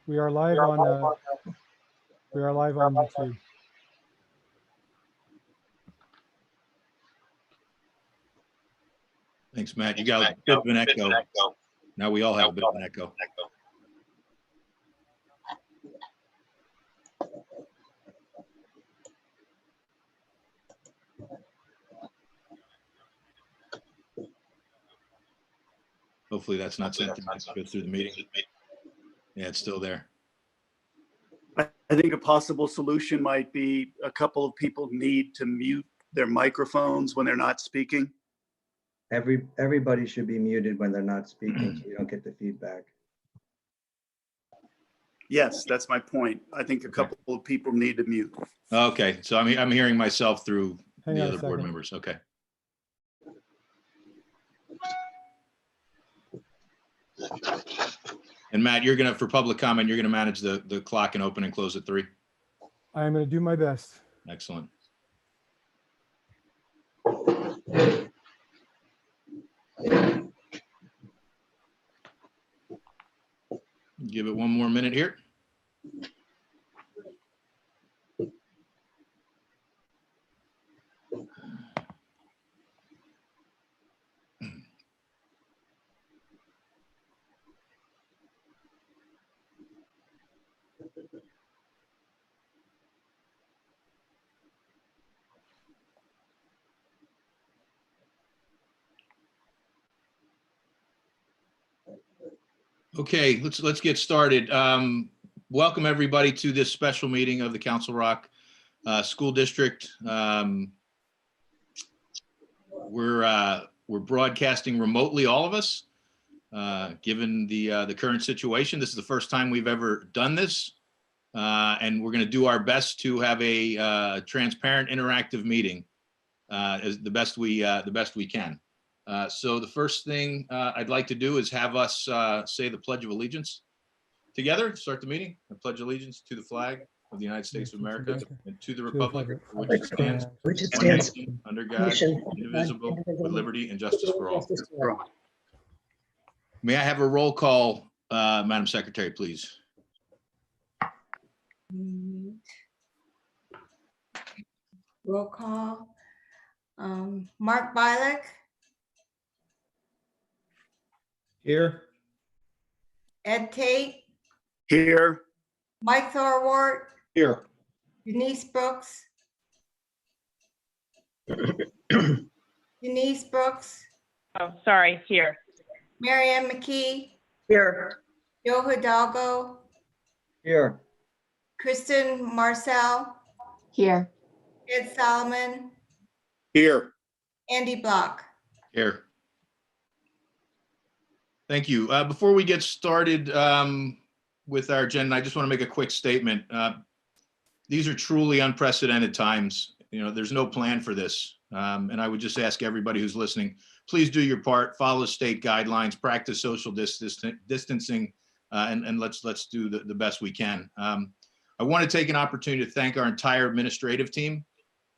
We are live on YouTube. Thanks, Matt. You got a bit of an echo. Now we all have a bit of an echo. Hopefully that's not something that goes through the meeting. Yeah, it's still there. I think a possible solution might be a couple of people need to mute their microphones when they're not speaking. Everybody should be muted when they're not speaking, so you don't get the feedback. Yes, that's my point. I think a couple of people need to mute. Okay, so I'm hearing myself through Hang the on a other board second. members. Okay. And Matt, you're gonna, for public comment, you're gonna manage the clock and open and close at 3. I am going to do my best. Excellent. Give it one more minute here. Okay, let's get started. Welcome everybody to this special meeting of the Council Rock School District. We're broadcasting remotely, all of us, given the current situation. This is the first time we've ever done this, and we're going to do our best to have a transparent, interactive meeting as the best we can. So the first thing I'd like to do is have us say the Pledge of Allegiance together to start the meeting. I pledge allegiance to the flag of the United States of America and to the republic for which it stands, one nation, under God, indivisible, with liberty and justice for all. May I have a roll call, Madam Secretary, please? Roll call. Mark Bialik, Here. Ed Tate, Here, Mike Thorwart, Here. Denise Brooks. Denise Brooks, Oh, sorry, here. Marianne McKee, Here. Joe Hidalgo, Here. Kristen Marcel, Here. Ed Solomon, here. Andy Block. Here. Thank you. Before we get started with our agenda, I just want to make a quick statement. These are truly unprecedented times. You know, there's no plan for this. And I would just ask everybody who's listening, please do your part, follow state guidelines, practice social distancing, and let's do the best we can. I want to take an opportunity to thank our entire administrative team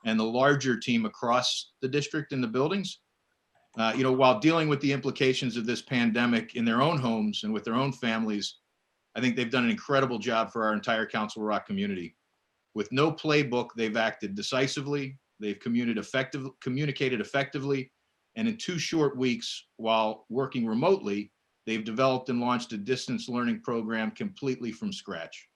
and the larger team across the district and the buildings. You know, while dealing with the implications of this pandemic in their own homes and with their own families, I think they've done an incredible job for our entire Council Rock community. With no playbook, they've acted decisively, they've communicated effectively, and in 2 short weeks, while working remotely, they've developed and launched a distance learning program completely from scratch.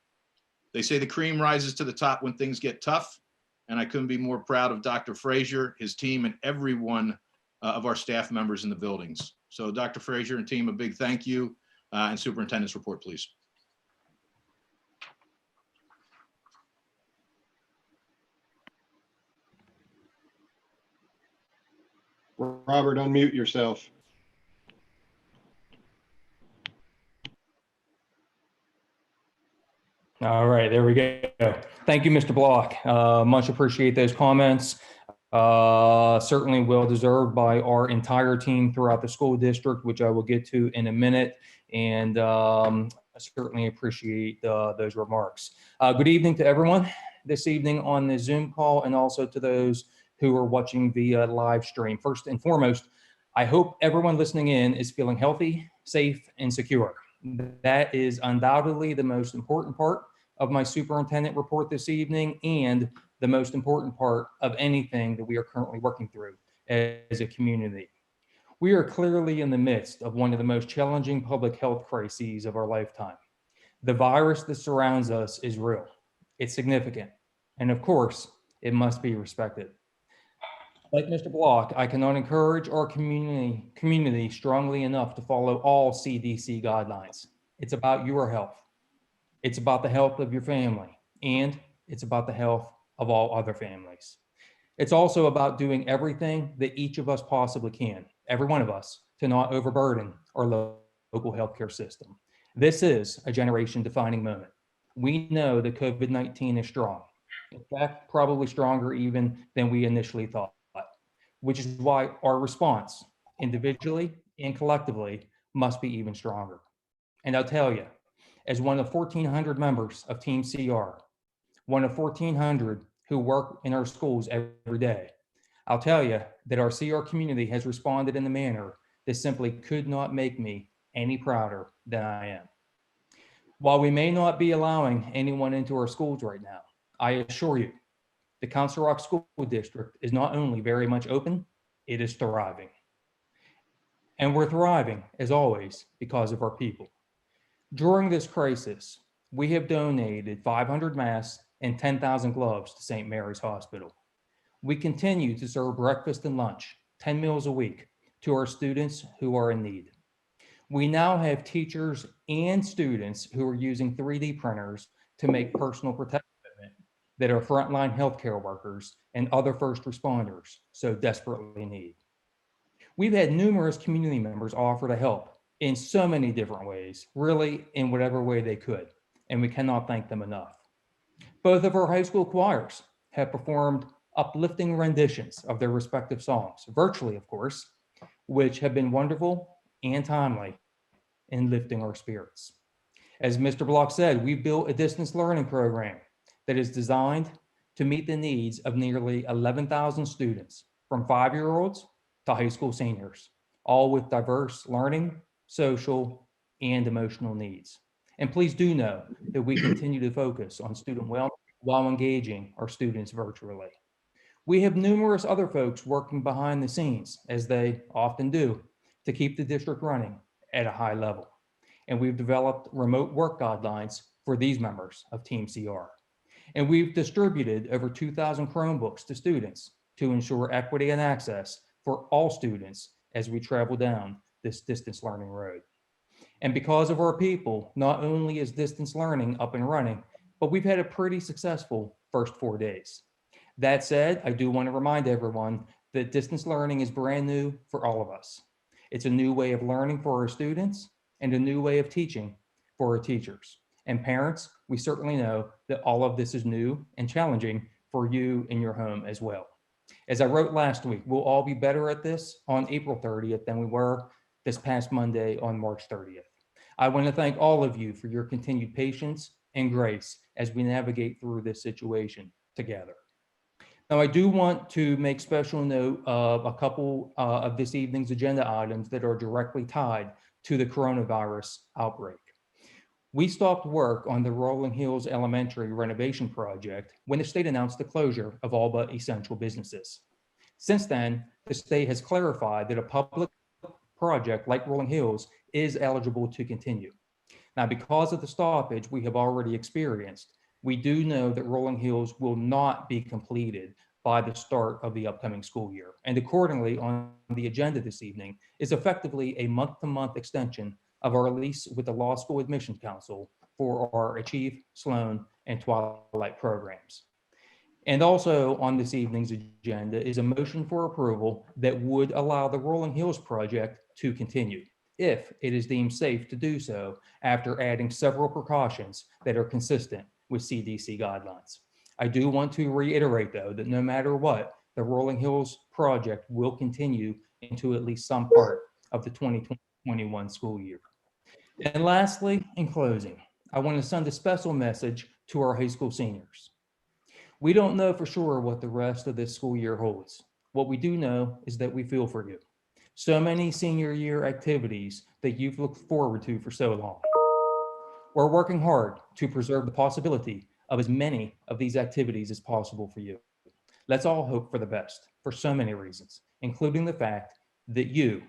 They say the cream rises to the top when things get tough, and I couldn't be more proud of Dr. Frazier, his team, and every one of our staff members in the buildings. So Dr. Frazier and team, a big thank you, and superintendent's report, please. Robert, unmute yourself. All right, there we go. Thank you, Mr. Block. Much appreciate those comments. Certainly well deserved by our entire team throughout the school district, which I will get to in a minute. And I certainly appreciate those remarks. Good evening to everyone this evening on the Zoom call, and also to those who are watching via live stream. First and foremost, I hope everyone listening in is feeling healthy, safe, and secure. That is undoubtedly the most important part of my superintendent report this evening, and the most important part of anything that we are currently working through as a community. We are clearly in the midst of one of the most challenging public health crises of our lifetime. The virus that surrounds us is real, it's significant, and of course, it must be respected. Like Mr. Block, I cannot encourage our community strongly enough to follow all CDC guidelines. It's about your health. It's about the health of your family, and it's about the health of all other families. It's also about doing everything that each of us possibly can, every one of us, to not overburden our local healthcare system. This is a generation-defining moment. We know that COVID-19 is strong. In fact, probably stronger even than we initially thought, which is why our response, individually and collectively, must be even stronger. And I'll tell you, as one of 1,400 members of Team CR, one of 1,400 who work in our schools every day, I'll tell you that our CR community has responded in a manner that simply could not make me any prouder than I am. While we may not be allowing anyone into our schools right now, I assure you, the Council Rock School District is not only very much open, it is thriving. And we're thriving, as always, because of our people. During this crisis, we have donated 500 masks and 10,000 gloves to St. Mary's Hospital. We continue to serve breakfast and lunch, 10 meals a week, to our students who are in need. We now have teachers and students who are using 3D printers to make personal protective equipment that our frontline healthcare workers and other first responders so desperately need. We've had numerous community members offer to help in so many different ways, really in whatever way they could, and we cannot thank them enough. Both of our high school choirs have performed uplifting renditions of their respective songs, virtually of course, which have been wonderful and timely in lifting our spirits. As Mr. Block said, we built a distance learning program that is designed to meet the needs of nearly 11,000 students, from 5-year-olds to high school seniors, all with diverse learning, social, and emotional needs. And please do know that we continue to focus on student wellness while engaging our students virtually. We have numerous other folks working behind the scenes, as they often do, to keep the district running at a high level. And we've developed remote work guidelines for these members of Team CR. And we've distributed over 2,000 Chromebooks to students to ensure equity and access for all students as we travel down this distance learning road. And because of our people, not only is distance learning up and running, but we've had a pretty successful first 4 days. That said, I do want to remind everyone that distance learning is brand new for all of us. It's a new way of learning for our students and a new way of teaching for our teachers. And parents, we certainly know that all of this is new and challenging for you in your home as well. As I wrote last week, we'll all be better at this on April 30th than we were this past Monday on March 30th. I want to thank all of you for your continued patience and grace as we navigate through this situation together. Now, I do want to make special note of a couple of this evening's agenda items that are directly tied to the coronavirus outbreak. We stopped work on the Rolling Hills Elementary renovation project when the state announced the closure of all but essential businesses. Since then, the state has clarified that a public project like Rolling Hills is eligible to continue. Now, because of the stoppage we have already experienced, we do know that Rolling Hills will not be completed by the start of the upcoming school year. And accordingly, on the agenda this evening is effectively a month-to-month extension of our lease with the Law School Admissions Council for our Achieve, Sloan, and Twilight programs. And also on this evening's agenda is a motion for approval that would allow the Rolling Hills project to continue, if it is deemed safe to do so after adding several precautions that are consistent with CDC guidelines. I do want to reiterate, though, that no matter what, the Rolling Hills project will continue into at least some part of the 2021 school year. And lastly, in closing, I want to send a special message to our high school seniors. We don't know for sure what the rest of this school year holds. What we do know is that we feel for you. So many senior year activities that you've looked forward to for so long. We're working hard to preserve the possibility of as many of these activities as possible for you. Let's all hope for the best for so many reasons, including the fact that you,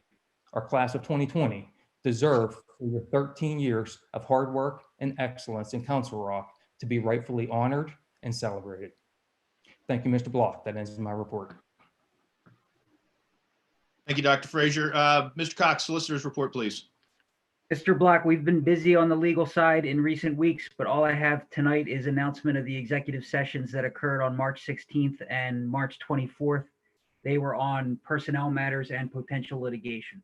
our class of 2020, deserve for your 13 years of hard work and excellence in Council Rock to be rightfully honored and celebrated. Thank you, Mr. Block. That ends my report. Thank you, Dr. Frazier. Mr. Cox, solicitor's report, please. Mr. Block, we've been busy on the legal side in recent weeks, but all I have tonight is announcement of the executive sessions that occurred on March 16th and March 24th. They were on personnel matters and potential litigation.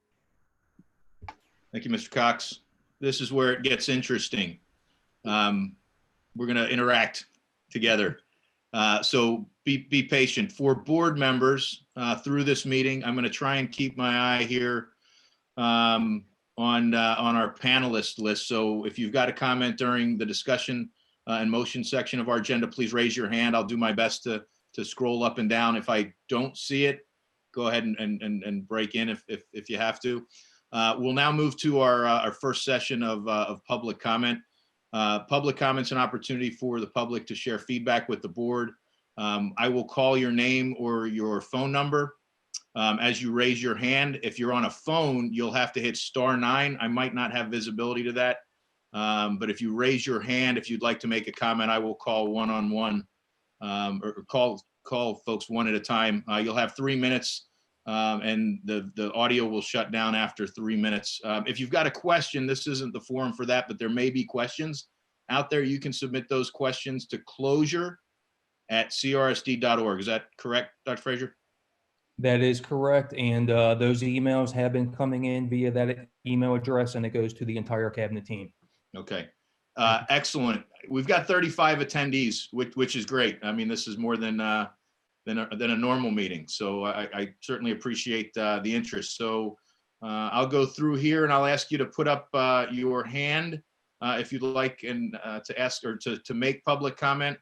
Thank you, Mr. Cox. This is where it gets interesting. We're going to interact together. So be patient. For board members through this meeting, I'm going to try and keep my eye here on our panelist list. So if you've got a comment during the discussion and motion section of our agenda, please raise your hand. I'll do my best to scroll up and down. If I don't see it, go ahead and break in if you have to. We'll now move to our first session of public comment. Public comment's an opportunity for the public to share feedback with the board. I will call your name or your phone number as you raise your hand. If you're on a phone, you'll have to hit *9. I might not have visibility to that. But if you raise your hand, if you'd like to make a comment, I will call one-on-one or call folks one at a time. You'll have 3 minutes and the audio will shut down after 3 minutes. If you've got a question, this isn't the forum for that, but there may be questions out there. You can submit those questions to closure@crsd.org. Is that correct, Dr. Frazier? That is correct. And those emails have been coming in via that email address, and it goes to the entire cabinet team. Okay. Excellent. We've got 35 attendees, which is great. I mean, this is more than a normal meeting. So I certainly appreciate the interest. So I'll go through here and I'll ask you to put up your hand if you'd like and to ask or to make public comment.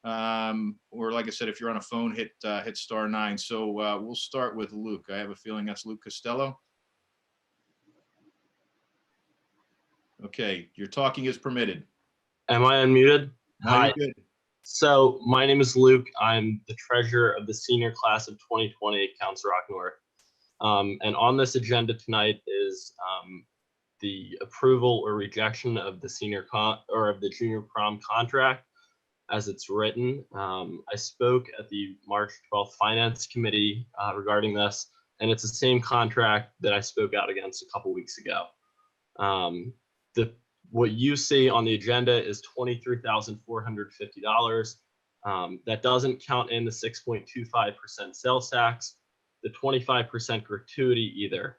Or like I said, if you're on a phone, hit *9. So we'll start with Luke. I have a feeling that's Luke Costello. Okay, your talking is permitted. Am I unmuted? No, Hi. you're good. So my name is Luke. I'm the treasurer of the senior class of 2020 at Council Rock North. And on this agenda tonight is the approval or rejection of the the junior prom contract as it's written. I spoke at the March 12th Finance Committee regarding this, and it's the same contract that I spoke out against a couple weeks ago. What you see on the agenda is $23,450. That doesn't count in the 6.25% sales tax, the 25% gratuity either.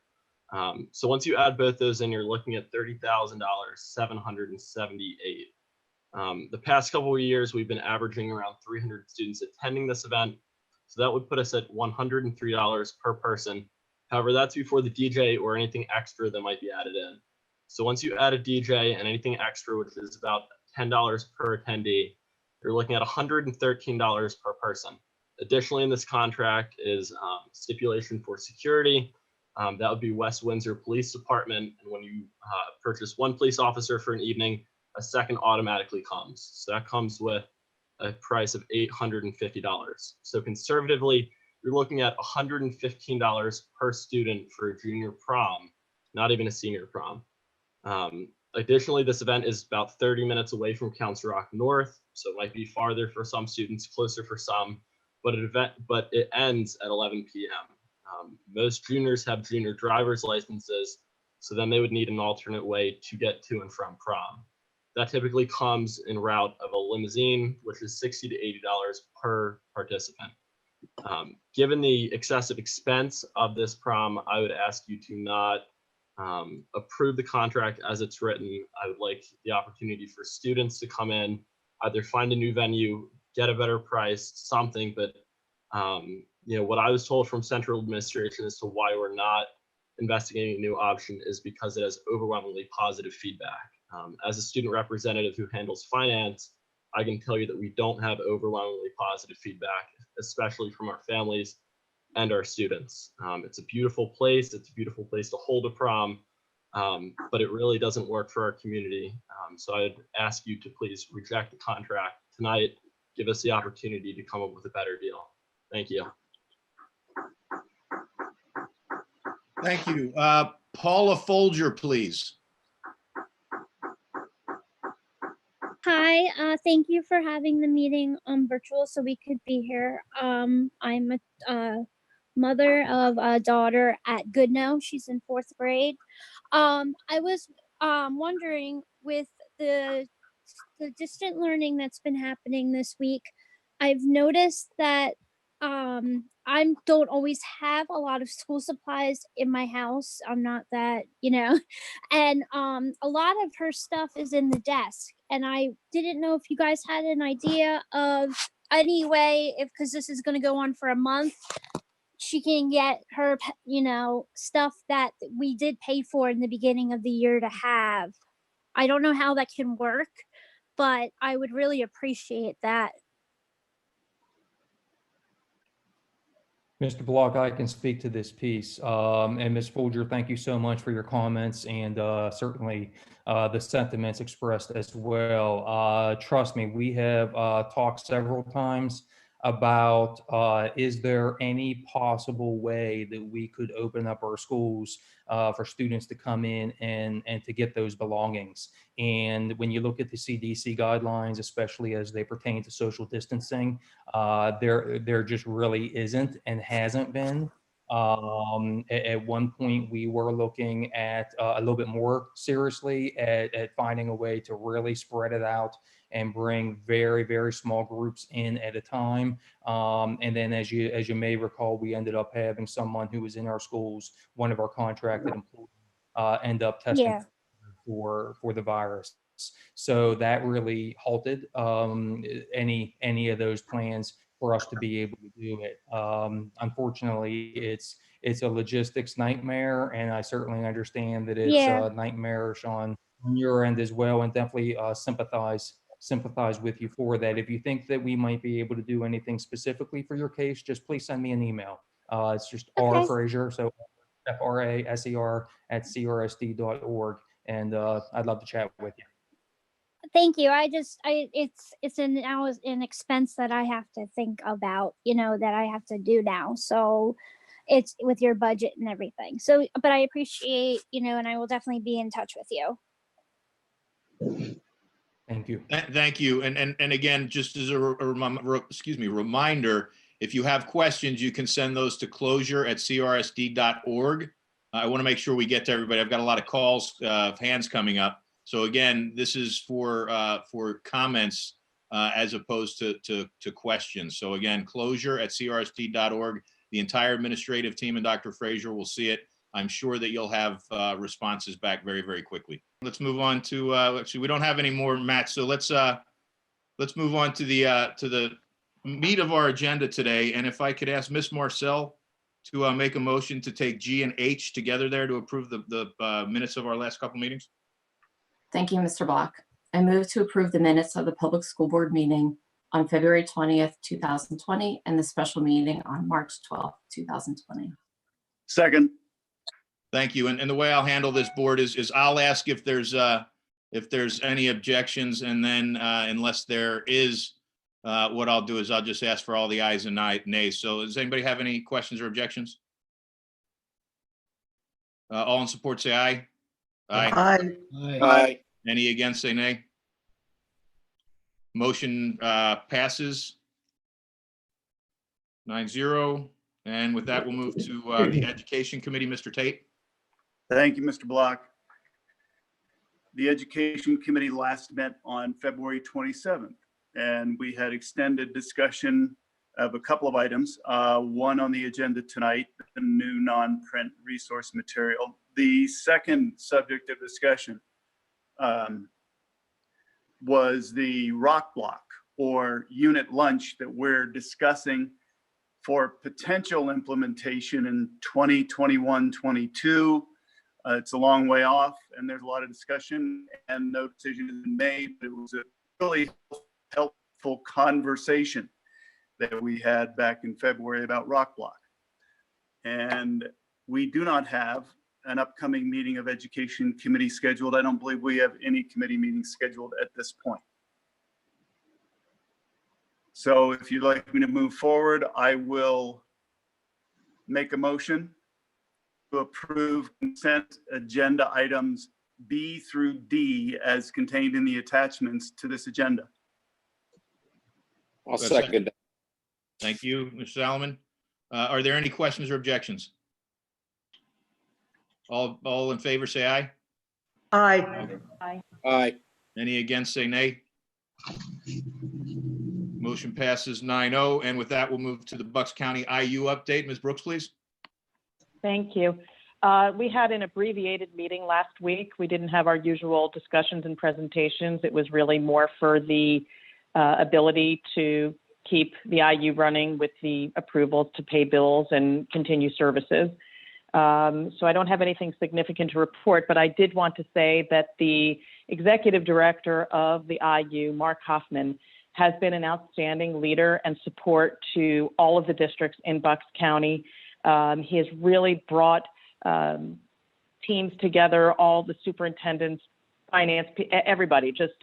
So once you add both those in, you're looking at $30,778. The past couple of years, we've been averaging around 300 students attending this event. So that would put us at $103 per person. However, that's before the DJ or anything extra that might be added in. So once you add a DJ and anything extra, which is about $10 per attendee, you're looking at $113 per person. Additionally, in this contract is stipulation for security. That would be West Windsor Police Department. And when you purchase one police officer for an evening, a second automatically comes. So that comes with a price of $850. So conservatively, you're looking at $115 per student for a junior prom, not even a senior prom. Additionally, this event is about 30 minutes away from Council Rock North, so it might be farther for some students, closer for some, but it ends at 11 p.m. Most juniors have junior driver's licenses, so then they would need an alternate way to get to and from prom. That typically comes in route of a limousine, which is $60 to $80 per participant. Given the excessive expense of this prom, I would ask you to not approve the contract as it's written. I would like the opportunity for students to come in, either find a new venue, get a better price, something, but What I was told from central administration as to why we're not investigating a new option is because it has overwhelmingly positive feedback. As a student representative who handles finance, I can tell you that we don't have overwhelmingly positive feedback, especially from our families and our students. It's a beautiful place. It's a beautiful place to hold a prom, but it really doesn't work for our community. So I'd ask you to please reject the contract tonight. Give us the opportunity to come up with a better deal. Thank you. Thank you. Paula Folger, please. Hi, thank you for having the meeting virtual so we could be here. I'm a mother of a daughter at Goodnow. She's in 4th grade. I was wondering with the distant learning that's been happening this week, I've noticed that I don't always have a lot of school supplies in my house. I'm not that, and a lot of her stuff is in the desk. And I didn't know if you guys had an idea of any way, because this is going to go on for a month, she can get her, stuff that we did pay for in the beginning of the year to have. I don't know how that can work, but I would really appreciate that. Mr. Block, I can speak to this piece. And Ms. Folger, thank you so much for your comments and certainly the sentiments expressed as well. Trust me, we have talked several times about is there any possible way that we could open up our schools for students to come in and to get those belongings. And when you look at the CDC guidelines, especially as they pertain to social distancing, there just really isn't and hasn't been. At one point, we were looking at a little bit more seriously at finding a way to really spread it out and bring very, very small groups in at a time. And then as you may recall, we ended up having someone who was in our schools, one of our contracted employees, end up testing for the virus. So that really halted any of those plans for us to be able to do it. Unfortunately, it's a logistics nightmare, and I certainly understand that it's nightmarish on your end as well, and definitely sympathize with you for that. If you think that we might be able to do anything specifically for your case, just please send me an email. It's just R Fraser, so FRASER @CRSD.org, and I'd love to chat with you. Thank you. It's an expense that I have to think about, that I have to do now. So it's with your budget and everything. So, but I appreciate, and I will definitely be in touch with you. Thank you. Thank you. And again, just as a reminder, if you have questions, you can send those to closure@crsd.org. I want to make sure we get to everybody. I've got a lot of calls, hands coming up. So again, this is for comments as opposed to questions. So again, closure@crsd.org. The entire administrative team and Dr. Fraser will see it. I'm sure that you'll have responses back very, very quickly. Let's move on to actually we don't have any more, Matt. So let's move on to the meat of our agenda today. And if I could ask Ms. Marcel to make a motion to take G and H together there to approve the minutes of our last couple meetings. Thank you, Mr. Block. I move to approve the minutes of the public school board meeting on February 20th, 2020, and the special meeting on March 12th, 2020. Second. Thank you. And the way I'll handle this board is I'll ask if there's any objections, and then unless there is, what I'll do is I'll just ask for all the ayes and nays. So does anybody have any questions or objections? All in support, say aye. Aye. Aye. Any against, say nay. Motion passes 9-0. And with that, we'll move to the Education Committee. Mr. Tate. Thank you, Mr. Block. The Education Committee last met on February 27th, and we had extended discussion of a couple of items. One on the agenda tonight, the new non-print resource material. The second subject of discussion was the rock block or unit lunch that we're discussing for potential implementation in 2021-22. It's a long way off, and there's a lot of discussion, and no decision has been made. But it was a really helpful conversation that we had back in February about Rock Block. And we do not have an upcoming meeting of Education Committee scheduled. I don't believe we have any committee meetings scheduled at this point. So if you'd like me to move forward, I will make a motion to approve consent agenda items B through D as contained in the attachments to this agenda. I'll second that. Thank you, Mr. Solomon. Are there any questions or objections? All in favor, say aye. Aye. Aye. Any against, say nay. Motion passes 9-0. And with that, we'll move to the Bucks County IU update. Ms. Brooks, please. Thank you. We had an abbreviated meeting last week. We didn't have our usual discussions and presentations. It was really more for the ability to keep the IU running with the approvals to pay bills and continue services. So I don't have anything significant to report, but I did want to say that the executive director of the IU, Mark Hoffman, has been an outstanding leader and support to all of the districts in Bucks County. He has really brought teams together, all the superintendents, finance, everybody, just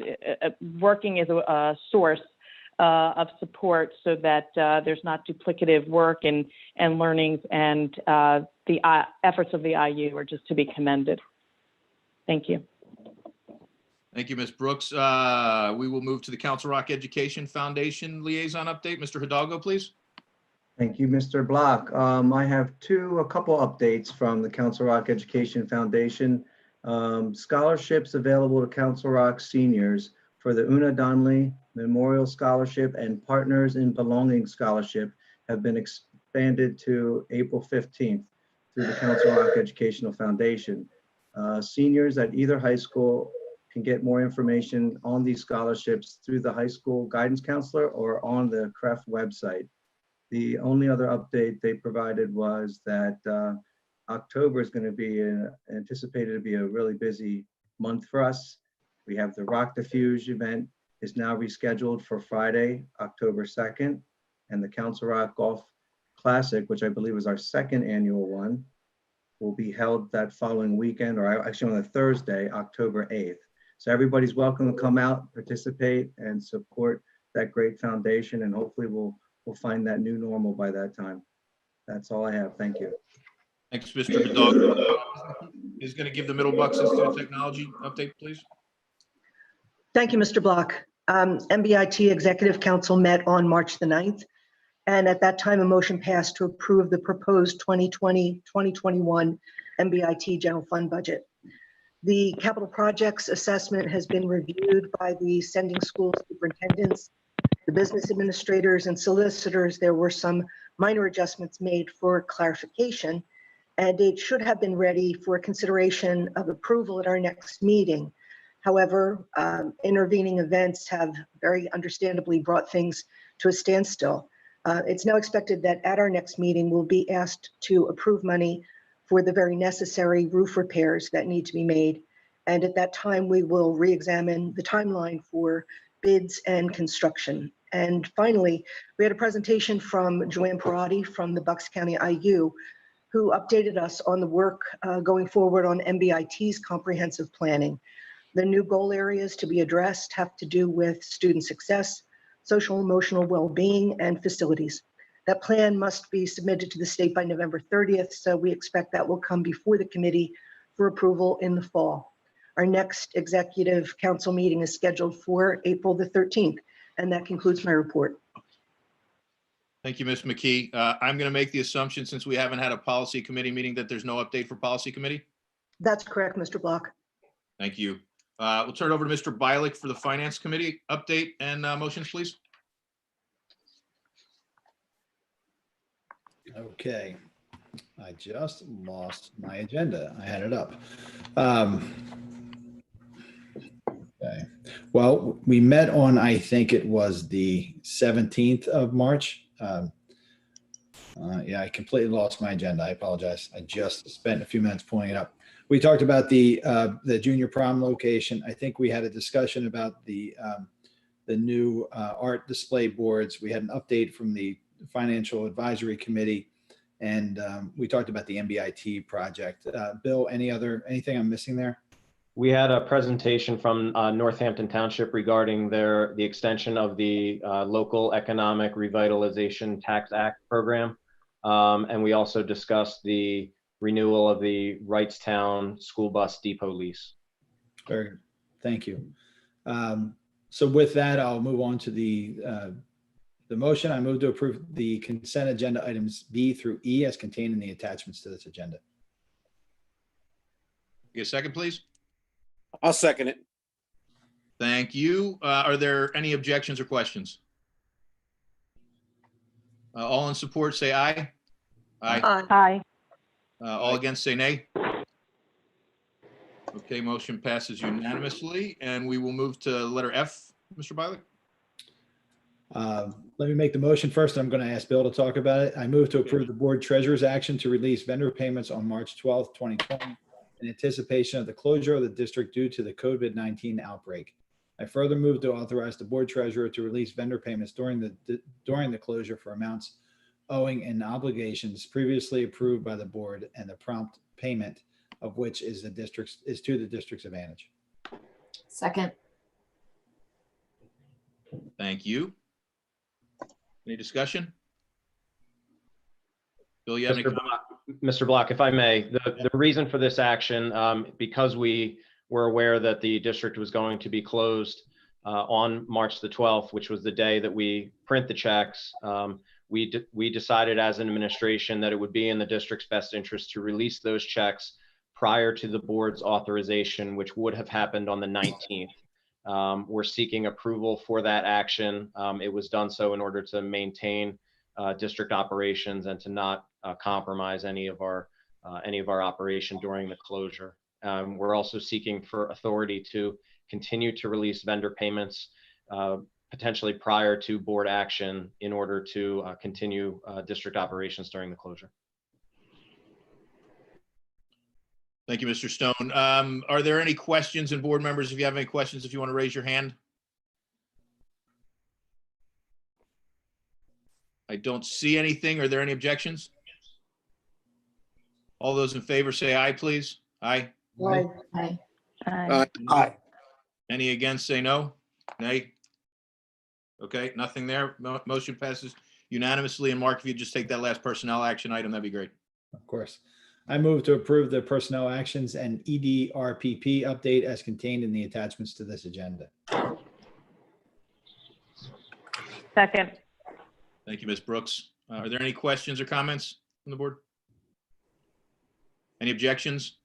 working as a source of support so that there's not duplicative work and learnings, and the efforts of the IU are just to be commended. Thank you. Thank you, Ms. Brooks. We will move to the Council Rock Education Foundation liaison update. Mr. Hidalgo, please. Thank you, Mr. Block. I have a couple updates from the Council Rock Education Foundation. Scholarships available to Council Rock seniors for the Una Donnelly Memorial Scholarship and Partners in Belonging Scholarship have been expanded to April 15th through the Council Rock Educational Foundation. Seniors at either high school can get more information on these scholarships through the high school guidance counselor or on the CREF website. The only other update they provided was that October is going to be anticipated to be a really busy month for us. We have the Rock Diffuse event is now rescheduled for Friday, October 2nd, and the Council Rock Golf Classic, which I believe is our second annual one, will be held that following weekend, or actually on a Thursday, October 8th. So everybody's welcome to come out, participate, and support that great foundation, and hopefully we'll find that new normal by that time. That's all I have. Thank you. Thanks, Mr. Hidalgo. Is going to give the Middle Bucks Institute of Technology update, please. Thank you, Mr. Block. MBIT Executive Council met on March the 9th, and at that time, a motion passed to approve the proposed 2020-2021 MBIT General Fund budget. The capital projects assessment has been reviewed by the sending school superintendents, the business administrators, and solicitors. There were some minor adjustments made for clarification, and it should have been ready for consideration of approval at our next meeting. However, intervening events have very understandably brought things to a standstill. It's now expected that at our next meeting, we'll be asked to approve money for the very necessary roof repairs that need to be made. And at that time, we will re-examine the timeline for bids and construction. And finally, we had a presentation from Joanne Parati from the Bucks County IU, who updated us on the work going forward on MBIT's comprehensive planning. The new goal areas to be addressed have to do with student success, social and emotional well-being, and facilities. That plan must be submitted to the state by November 30th, so we expect that will come before the committee for approval in the fall. Our next executive council meeting is scheduled for April the 13th, and that concludes my report. Thank you, Ms. McKee. I'm going to make the assumption, since we haven't had a policy committee meeting, that there's no update for policy committee. That's correct, Mr. Block. Thank you. We'll turn it over to Mr. Bialik for the finance committee update and motions, please. Okay, I just lost my agenda. I had it up. Okay. Well, we met on, I think it was the 17th of March. Yeah, I completely lost my agenda. I apologize. I just spent a few minutes pulling it up. We talked about the junior prom location. I think we had a discussion about the new art display boards. We had an update from the Financial Advisory Committee, and we talked about the MBIT project. Bill, anything I'm missing there? We had a presentation from Northampton Township regarding the extension of the local economic revitalization tax act program. And we also discussed the renewal of the Wrightstown school bus depot lease. Very good. Thank you. So with that, I'll move on to the motion. I move to approve the consent agenda items B through E as contained in the attachments to this agenda. Get a second, please. I'll second it. Thank you. Are there any objections or questions? All in support, say aye. Aye. Aye. All against, say nay. Okay, motion passes unanimously, and we will move to letter F, Mr. Bialik. Let me make the motion first. I'm going to ask Bill to talk about it. I move to approve the board treasurer's action to release vendor payments on March 12th, 2020 in anticipation of the closure of the district due to the COVID-19 outbreak. I further move to authorize the board treasurer to release vendor payments during the closure for amounts owing and obligations previously approved by the board, and the prompt payment of which is to the district's advantage. Second. Thank you. Any discussion? Bill, you have any comment? Mr. Block, if I may, the reason for this action, because we were aware that the district was going to be closed on March the 12th, which was the day that we print the checks, we decided as an administration that it would be in the district's best interest to release those checks prior to the board's authorization, which would have happened on the 19th. We're seeking approval for that action. It was done so in order to maintain district operations and to not compromise any of our operation during the closure. We're also seeking for authority to continue to release vendor payments potentially prior to board action in order to continue district operations during the closure. Thank you, Mr. Stone. Are there any questions, and board members, if you have any questions, if you want to raise your hand? I don't see anything. Are there any objections? All those in favor say aye, please. Aye. Aye. Aye. Aye. Aye. Any against, say no. Nay. Okay, nothing there. Motion passes unanimously. And Mark, if you just take that last personnel action item, that'd be great. Of course. I move to approve the personnel actions and EDRPP update as contained in the attachments to this agenda. Second. Thank you, Ms. Brooks. Are there any questions or comments from the board? Any objections?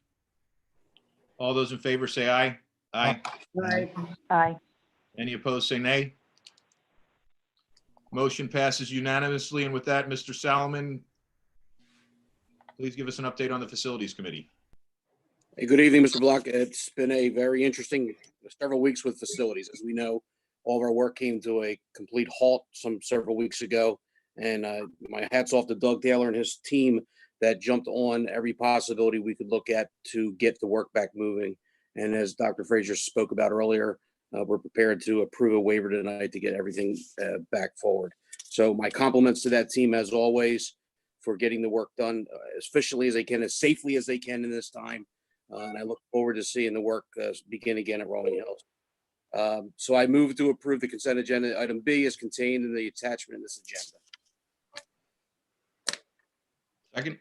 All those in favor say aye. Aye. Aye. Aye. Any opposed, say nay. Motion passes unanimously. And with that, Mr. Salomon, please give us an update on the Facilities Committee. Hey, good evening, Mr. Block. It's been a very interesting several weeks with facilities. As we know, all of our work came to a complete halt several weeks ago. And my hat's off to Doug Taylor and his team that jumped on every possibility we could look at to get the work back moving. And as Dr. Frazier spoke about earlier, we're prepared to approve a waiver tonight to get everything back forward. So my compliments to that team, as always, for getting the work done as efficiently as they can, as safely as they can in this time. And I look forward to seeing the work begin again at Rolling Hills. So I move to approve the consent agenda. Item B is contained in the attachment in this agenda. Second.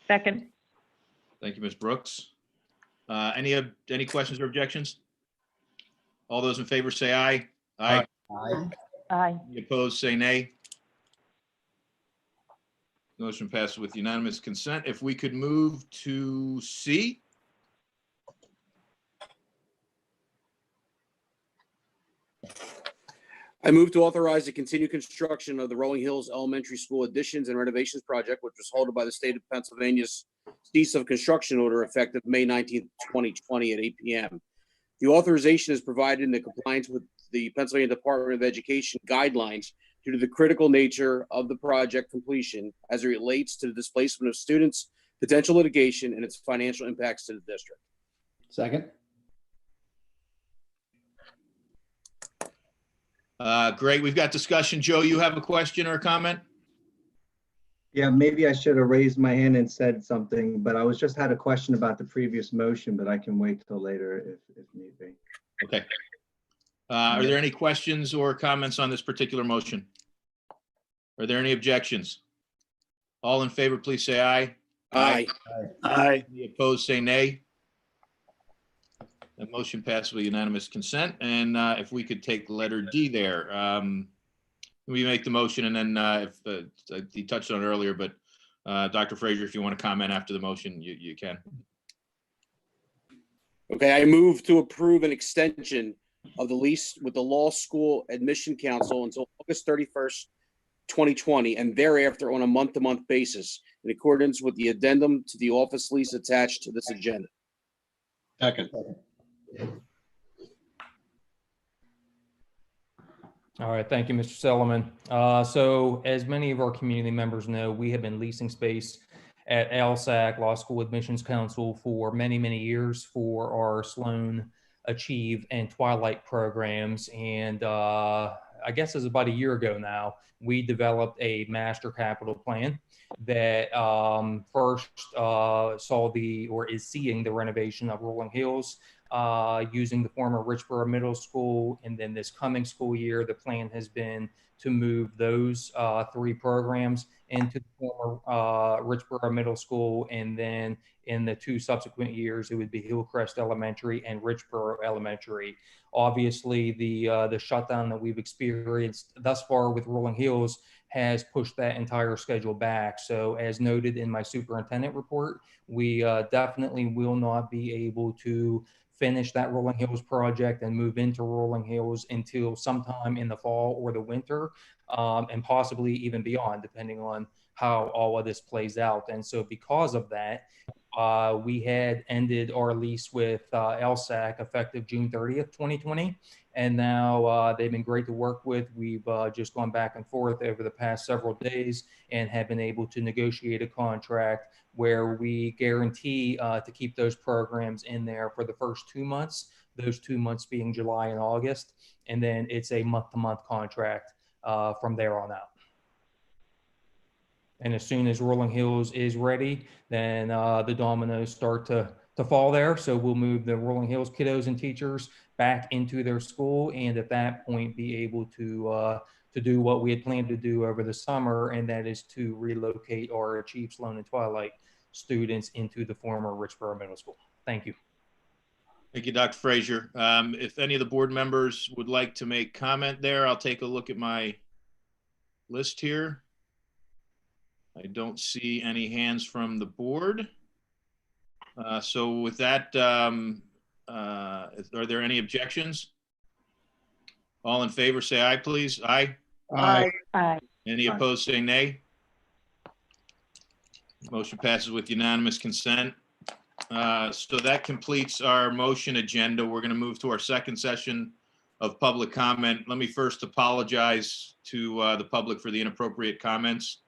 Second. Thank you, Ms. Brooks. Any questions or objections? All those in favor say aye. Aye. Aye. Aye. Any opposed, say nay. Motion passes with unanimous consent. If we could move to C. I move to authorize the continued construction of the Rolling Hills Elementary School additions and renovations project, which was halted by the state of Pennsylvania's cease of construction order effective May 19th, 2020 at 8 p.m. The authorization is provided in the compliance with the Pennsylvania Department of Education guidelines due to the critical nature of the project completion as it relates to the displacement of students, potential litigation, and its financial impacts to the district. Second. Great, we've got discussion. Joe, you have a question or a comment? Yeah, maybe I should have raised my hand and said something, but I was just had a question about the previous motion, but I can wait till later if need be. Okay. Are there any questions or comments on this particular motion? Are there any objections? All in favor, please say aye. Aye. Aye. Any opposed, say nay. The motion passed with unanimous consent. And if we could take letter D there. We make the motion, and then if he touched on it earlier, but Dr. Frazier, if you want to comment after the motion, you can. Okay, I move to approve an extension of the lease with the Law School Admission Council until August 31st, 2020, and thereafter on a month-to-month basis in accordance with the addendum to the office lease attached to this agenda. Second. All right, thank you, Mr. Solomon. So as many of our community members know, we have been leasing space at LSAC, Law School Admissions Council, for many, many years for our Sloan, Achieve, and Twilight programs. And I guess it's about a year ago now, we developed a master capital plan that first saw or is seeing the renovation of Rolling Hills using the former Richboro Middle School. And then this coming school year, the plan has been to move those 3 programs into the former Richboro Middle School. And then in the 2 subsequent years, it would be Hillcrest Elementary and Richboro Elementary. Obviously, the shutdown that we've experienced thus far with Rolling Hills has pushed that entire schedule back. So as noted in my superintendent report, we definitely will not be able to finish that Rolling Hills project and move into Rolling Hills until sometime in the fall or the winter, and possibly even beyond, depending on how all of this plays out. And so because of that, we had ended our lease with LSAC effective June 30th, 2020. And now they've been great to work with. We've just gone back and forth over the past several days and have been able to negotiate a contract where we guarantee to keep those programs in there for the first 2 months, those 2 months being July and August. And then it's a month-to-month contract from there on out. And as soon as Rolling Hills is ready, then the dominoes start to fall there. So we'll move the Rolling Hills kiddos and teachers back into their school, and at that point be able to do what we had planned to do over the summer, and that is to relocate our Achieve, Sloan, and Twilight students into the former Richboro Middle School. Thank you. Thank you, Dr. Frazier. If any of the board members would like to make comment there, I'll take a look at my list here. I don't see any hands from the board. So with that, are there any objections? All in favor, say aye, please. Aye. Aye. Aye. Any opposed, say nay. Motion passes with unanimous consent. So that completes our motion agenda. We're going to move to our second session of public comment. Let me first apologize to the public for the inappropriate comments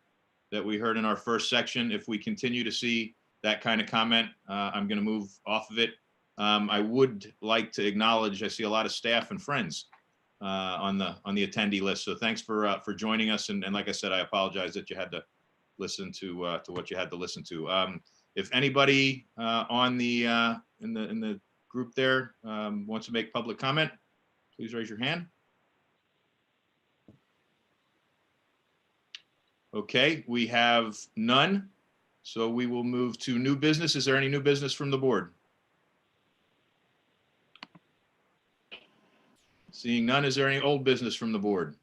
that we heard in our first section. If we continue to see that kind of comment, I'm going to move off of it. I would like to acknowledge, I see a lot of staff and friends on the attendee list. So thanks for joining us. And like I said, I apologize that you had to listen to what you had to listen to. If anybody on the in the group there wants to make public comment, please raise your hand. Okay, we have none. So we will move to new business. Is there any new business from the board? Seeing none, is there any old business from the board?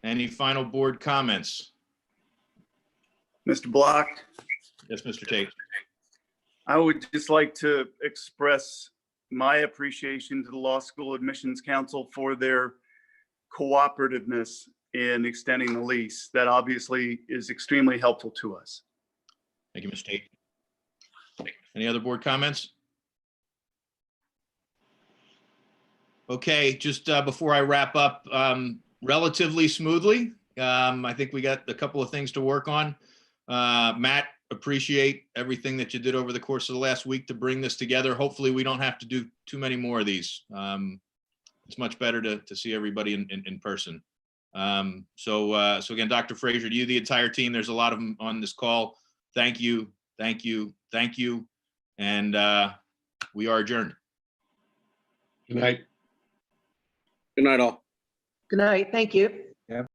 Any final board comments? Mr. Block, Yes, Mr. Tate. I would just like to express my appreciation to the Law School Admissions Council for their cooperativeness in extending the lease. That obviously is extremely helpful to us. Thank you, Mr. Tate. Any other board comments? Okay, just before I wrap up, relatively smoothly. I think we got a couple of things to work on. Matt, appreciate everything that you did over the course of the last week to bring this together. Hopefully, we don't have to do too many more of these. It's much better to see everybody in person. So again, Dr. Frazier, to you, the entire team, there's a lot of them on this call. Thank you, thank you, thank you. And we are adjourned. Good night. Good night, all. Good night. Thank you.